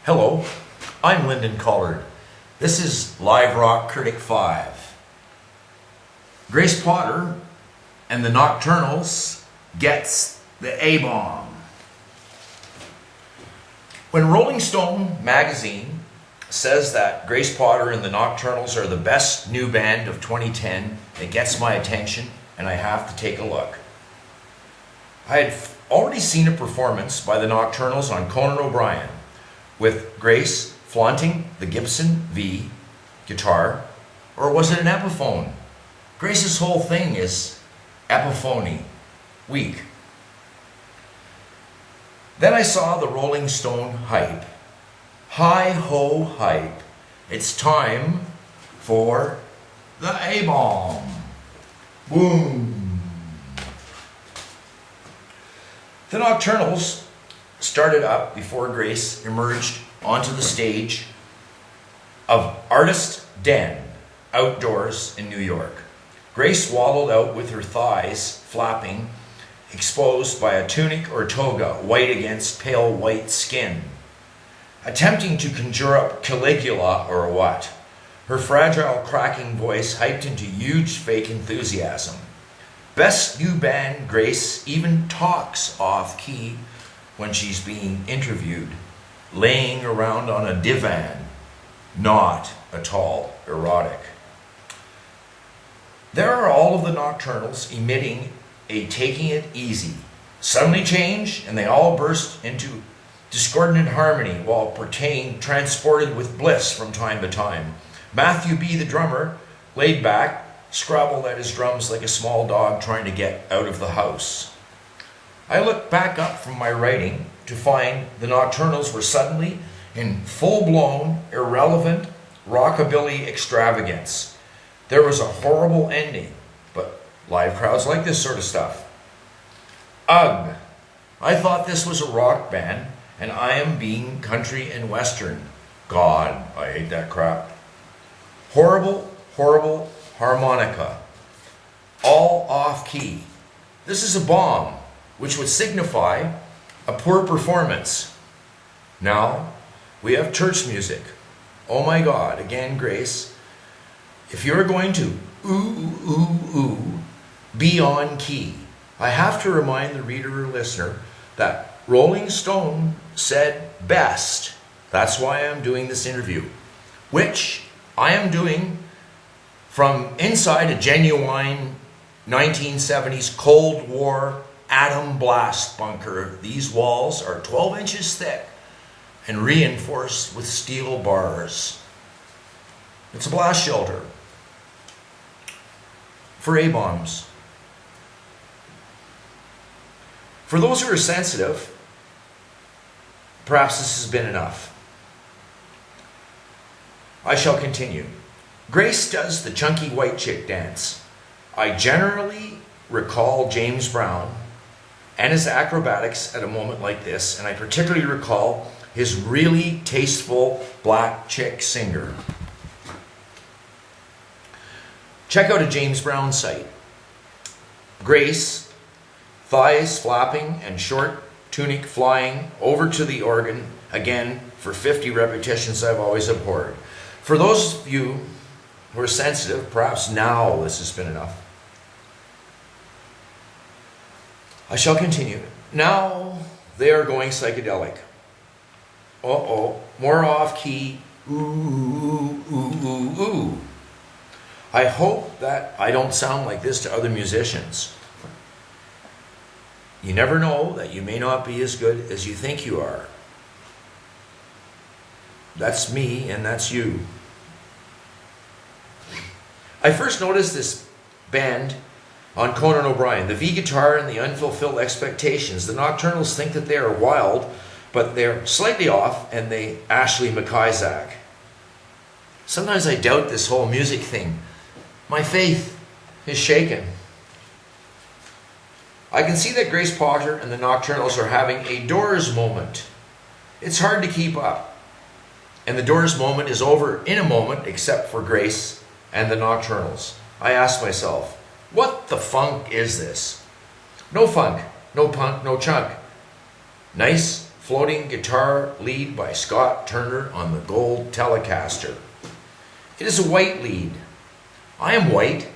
Hello, I'm Lyndon Collard. This is Live Rock Critic 5. Grace Potter and the Nocturnals gets the A-bomb. When Rolling Stone magazine says that Grace Potter and the Nocturnals are the best new band of 2010, it gets my attention and I have to take a look. I had already seen a performance by the Nocturnals on Conan O'Brien, with Grace flaunting the Gibson V guitar, or was it an Epiphone? Grace's whole thing is Epiphony, weak. Then I saw the Rolling Stone hype. Hi-ho hype. It's time for the A-bomb. Boom. The Nocturnals started up before Grace emerged onto the stage of Artist Den, outdoors in New York. Grace waddled out with her thighs flapping, exposed by a tunic or toga, white against pale white skin, attempting to conjure up Caligula or what. Her fragile, cracking voice hyped into huge fake enthusiasm. Best new band, Grace even talks off-key when she's being interviewed, laying around on a divan, not at all erotic. There are all of the Nocturnals emitting a taking it easy. Suddenly change, and they all burst into discordant harmony while pertaining transported with bliss from time to time. Matthew B., the drummer, laid back, scrabbled at his drums like a small dog trying to get out of the house. I looked back up from my writing to find the Nocturnals were suddenly in full-blown, irrelevant rockabilly extravagance. There was a horrible ending, but live crowds like this sort of stuff. Ugh! I thought this was a rock band, and I am being country and western. God, I hate that crap. Horrible, horrible harmonica. All off-key. This is a bomb, which would signify a poor performance. Now, we have church music. Oh my God, again, Grace, if you're going to ooh, be on key. I have to remind the reader or listener that Rolling Stone said best. That's why I'm doing this interview, which I am doing from inside a genuine 1970s Cold War atom blast bunker. These walls are 12 inches thick and reinforced with steel bars. It's a blast shelter for A-bombs. For those who are sensitive, perhaps this has been enough. I shall continue. Grace does the chunky white chick dance. I generally recall James Brown and his acrobatics at a moment like this, and I particularly recall his really tasteful black chick singer. Check out a James Brown site. Grace, thighs flapping and short tunic flying over to the organ, again for 50 repetitions I've always abhorred. For those of you who are sensitive, perhaps now this has been enough. I shall continue. Now they are going psychedelic. Uh-oh, more off-key, ooh. I hope that I don't sound like this to other musicians. You never know that you may not be as good as you think you are. That's me and that's you. I first noticed this band on Conan O'Brien, the V guitar and the unfulfilled expectations. The Nocturnals think that they are wild, but they're slightly off, and they Ashley McIsaac. Sometimes I doubt this whole music thing. My faith is shaken. I can see that Grace Potter and the Nocturnals are having a Doors moment. It's hard to keep up. And the Doors moment is over in a moment, except for Grace and the Nocturnals. I ask myself, what the funk is this? No funk, no punk, no chunk. Nice, floating guitar lead by Scott Turner on the gold Telecaster. It is a white lead. I am white.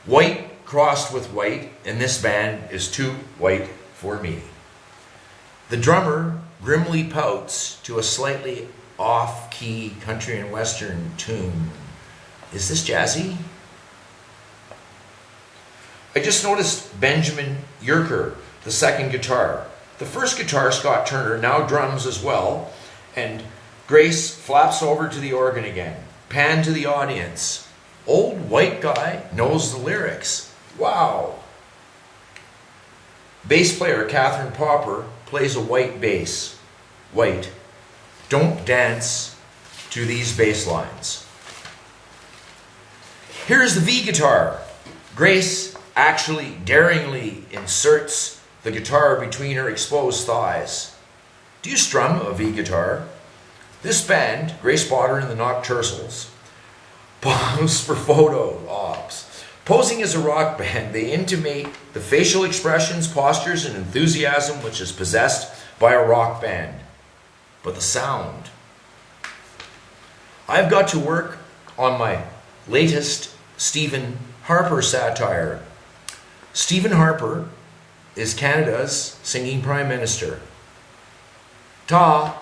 White crossed with white, and this band is too white for me. The drummer grimly pouts to a slightly off-key country and western tune. Is this jazzy? I just noticed Benjamin Yerker, the second guitar. The first guitar, Scott Turner, now drums as well, and Grace flaps over to the organ again. Pan to the audience. Old white guy knows the lyrics. Wow. Bass player Catherine Popper plays a white bass. White. Don't dance to these bass lines. Here's the V guitar. Grace actually daringly inserts the guitar between her exposed thighs. Do you strum a V guitar? This band, Grace Potter and the Nocturnals, pose for photo ops. Posing as a rock band, they intimate the facial expressions, postures, and enthusiasm which is possessed by a rock band. But the sound. I've got to work on my latest Stephen Harper satire. Stephen Harper is Canada's singing Prime Minister. Ta!